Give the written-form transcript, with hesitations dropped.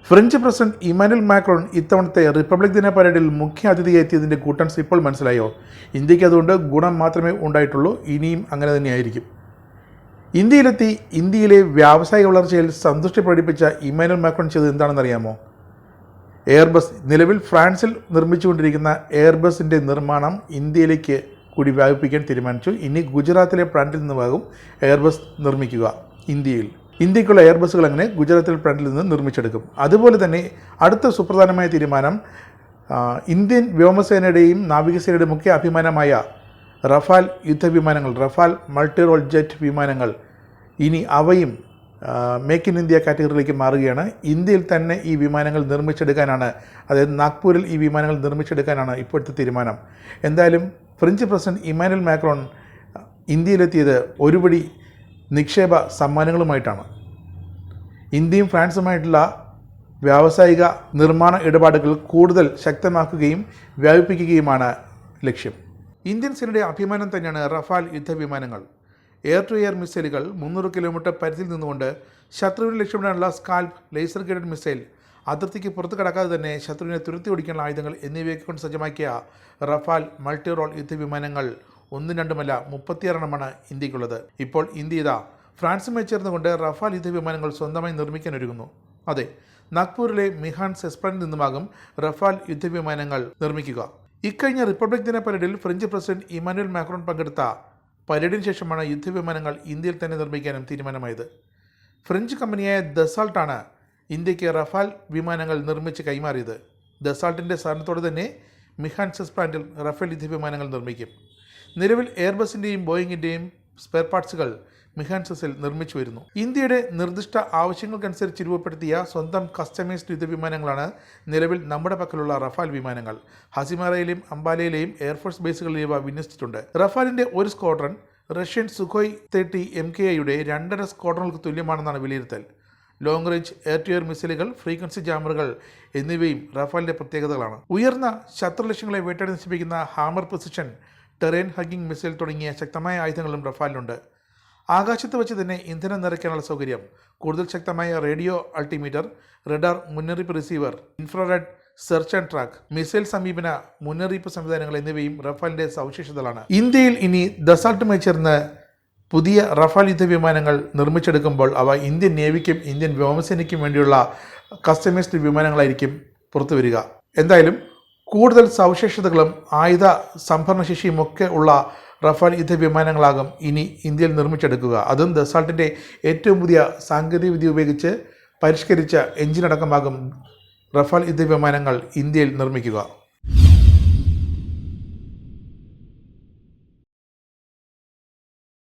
French president Emmanuel Macron ഇത്തവണത്തെ republic ദിന പരേഡിൽ മുഖ്യ അതിഥിയായി എത്തിയതിൻ്റെ കൂട്ടൻസ് ഇപ്പോൾ മനസ്സിലായോ? ഇന്ത്യക്ക് അതുകൊണ്ട് ഗുണം മാത്രമേ ഉണ്ടായിട്ടുള്ളൂ, ഇനിയും അങ്ങനെ തന്നെയായിരിക്കും. ഇന്ത്യയിലെത്തി ഇന്ത്യയിലെ വ്യാവസായിക വളർച്ചയിൽ സന്തുഷ്ടി പ്രകടിപ്പിച്ച ഇമാനുവൽ മാക്രോൺ ചെയ്തത് എന്താണെന്നറിയാമോ? എയർബസ്, നിലവിൽ ഫ്രാൻസിൽ നിർമ്മിച്ചുകൊണ്ടിരിക്കുന്ന എയർബസിൻ്റെ നിർമ്മാണം ഇന്ത്യയിലേക്ക് കൂടി വ്യാപിപ്പിക്കാൻ തീരുമാനിച്ചു. ഇനി ഗുജറാത്തിലെ പ്ലാന്റിൽ നിന്നുമാകും എയർബസ് നിർമ്മിക്കുക. ഇന്ത്യക്കുള്ള എയർബസുകൾ അങ്ങനെ ഗുജറാത്തിൽ പ്ലാന്റിൽ നിന്ന് നിർമ്മിച്ചെടുക്കും. അതുപോലെ തന്നെ അടുത്ത സുപ്രധാനമായ തീരുമാനം, ഇന്ത്യൻ വ്യോമസേനയുടെയും നാവികസേനയുടെയും മുഖ്യ അഭിമാനമായ റഫാൽ യുദ്ധവിമാനങ്ങൾ, റഫാൽ മൾട്ടി റോൾ ജെറ്റ് വിമാനങ്ങൾ, ഇനി അവയും മേക്ക് ഇൻ ഇന്ത്യ കാറ്റഗറിയിലേക്ക് മാറുകയാണ്. ഇന്ത്യയിൽ തന്നെ ഈ വിമാനങ്ങൾ നിർമ്മിച്ചെടുക്കാനാണ്, അതായത് നാഗ്പൂരിൽ ഈ വിമാനങ്ങൾ നിർമ്മിച്ചെടുക്കാനാണ് ഇപ്പോഴത്തെ തീരുമാനം. എന്തായാലും ഫ്രഞ്ച് പ്രസിഡന്റ് ഇമാനുവൽ മാക്രോൺ ഇന്ത്യയിലെത്തിയത് ഒരുപടി നിക്ഷേപ സമ്മാനങ്ങളുമായിട്ടാണ്. ഇന്ത്യയും ഫ്രാൻസുമായിട്ടുള്ള വ്യാവസായിക നിർമ്മാണ ഇടപാടുകൾ കൂടുതൽ ശക്തമാക്കുകയും വ്യാപിപ്പിക്കുകയുമാണ് ലക്ഷ്യം. ഇന്ത്യൻ സേനയുടെ അഭിമാനം തന്നെയാണ് റഫാൽ യുദ്ധവിമാനങ്ങൾ. എയർ ടു എയർ മിസൈലുകൾ 300 കിലോമീറ്റർ പരിധിയിൽ നിന്നുകൊണ്ട് ശത്രുവിനെ ലക്ഷ്യമിടാനുള്ള സ്കാൽപ് ലേസർ ഗൈഡഡ് മിസൈൽ, അതിർത്തിക്ക് പുറത്ത് കടക്കാതെ തന്നെ ശത്രുവിനെ തുരത്തി ഓടിക്കാനുള്ള ആയുധങ്ങൾ എന്നിവയൊക്കെ കൊണ്ട് സജ്ജമാക്കിയ റഫാൽ മൾട്ടി റോൾ യുദ്ധവിമാനങ്ങൾ 1-2 36 ഇന്ത്യക്കുള്ളത്. ഇപ്പോൾ ഇന്ത്യ ഇതാ ഫ്രാൻസുമായി ചേർന്നുകൊണ്ട് റഫാൽ യുദ്ധവിമാനങ്ങൾ സ്വന്തമായി നിർമ്മിക്കാൻ ഒരുങ്ങുന്നു. അതെ, നാഗ്പൂരിലെ മിഹാൻസ് എസ്പ്ലാനിൽ നിന്നുമാകും റഫാൽ യുദ്ധവിമാനങ്ങൾ നിർമ്മിക്കുക. ഇക്കഴിഞ്ഞ റിപ്പബ്ലിക് ദിന പരേഡിൽ ഫ്രഞ്ച് പ്രസിഡന്റ് ഇമാനുവൽ മാക്രോൺ പങ്കെടുത്ത പരേഡിന് ശേഷമാണ് യുദ്ധവിമാനങ്ങൾ ഇന്ത്യയിൽ തന്നെ നിർമ്മിക്കാനും തീരുമാനമായത്. ഫ്രഞ്ച് കമ്പനിയായ ദസാൾട്ടാണ് ഇന്ത്യക്ക് റഫാൽ വിമാനങ്ങൾ നിർമ്മിച്ച് കൈമാറിയത്. ദസാൾട്ടിൻ്റെ സഹകരണത്തോടെ തന്നെ മിഹാൻസ് പ്ലാന്റിൽ റഫേൽ യുദ്ധവിമാനങ്ങൾ നിർമ്മിക്കും. നിലവിൽ എയർബസിൻ്റെയും ബോയിങ്ങിൻ്റെയും സ്പെയർ പാർട്സുകൾ മിഹാൻസിൽ നിർമ്മിച്ചു വരുന്നു. ഇന്ത്യയുടെ നിർദ്ദിഷ്ട ആവശ്യങ്ങൾക്കനുസരിച്ച് രൂപപ്പെടുത്തിയ സ്വന്തം കസ്റ്റമൈസ്ഡ് യുദ്ധവിമാനങ്ങളാണ് നിലവിൽ നമ്മുടെ പക്കലുള്ള റഫാൽ വിമാനങ്ങൾ. ഹസിമാറയിലെയും അംബാലയിലെയും എയർഫോഴ്സ് ബേസുകളിൽ ഇവ വിന്യസിച്ചിട്ടുണ്ട്. റഫാലിൻ്റെ ഒരു സ്ക്വാഡ്രൺ റഷ്യൻ സുഖോയ് 30 MKIയുടെ 2.5 സ്ക്വാഡ്രനുകൾക്ക് തുല്യമാണെന്നാണ് വിലയിരുത്തൽ. Long range air to air മിസൈലുകൾ, ഫ്രീക്വൻസി ജാമറുകൾ എന്നിവയും റഫാലിൻ്റെ പ്രത്യേകതകളാണ്. ഉയർന്ന ശത്രു ലക്ഷ്യങ്ങളെ വേട്ടയാടി നശിപ്പിക്കുന്ന hammer precision, terrain hugging missile തുടങ്ങിയ ശക്തമായ ആയുധങ്ങളും റഫാലിലുണ്ട്. ആകാശത്ത് വെച്ച് തന്നെ ഇന്ധനം നിറയ്ക്കാനുള്ള സൗകര്യം, കൂടുതൽ ശക്തമായ റേഡിയോ അൾട്ടിമീറ്റർ, റഡാർ മുന്നറിയിപ്പ് receiver, infrared search and track, missile സമീപന മുന്നറിയിപ്പ് സംവിധാനങ്ങൾ എന്നിവയും റഫാലിൻ്റെ സവിശേഷതകളാണ്. ഇന്ത്യയിൽ ഇനി ദസാൾട്ടുമായി ചേർന്ന് പുതിയ റഫാൽ യുദ്ധവിമാനങ്ങൾ നിർമ്മിച്ചെടുക്കുമ്പോൾ അവ ഇന്ത്യൻ നേവിക്കും ഇന്ത്യൻ വ്യോമസേനയ്ക്കും വേണ്ടിയുള്ള കസ്റ്റമൈസ്ഡ് വിമാനങ്ങളായിരിക്കും പുറത്തു വരിക. എന്തായാലും കൂടുതൽ സവിശേഷതകളും ആയുധ സംഭരണശേഷിയും ഒക്കെ ഉള്ള റഫാൽ യുദ്ധവിമാനങ്ങളാകും ഇനി ഇന്ത്യയിൽ നിർമ്മിച്ചെടുക്കുക. അതും ദസാൾട്ടിൻ്റെ ഏറ്റവും പുതിയ സാങ്കേതികവിദ്യ ഉപയോഗിച്ച് പരിഷ്കരിച്ച എഞ്ചിനടക്കമാകും റഫാൽ യുദ്ധവിമാനങ്ങൾ ഇന്ത്യയിൽ നിർമ്മിക്കുക.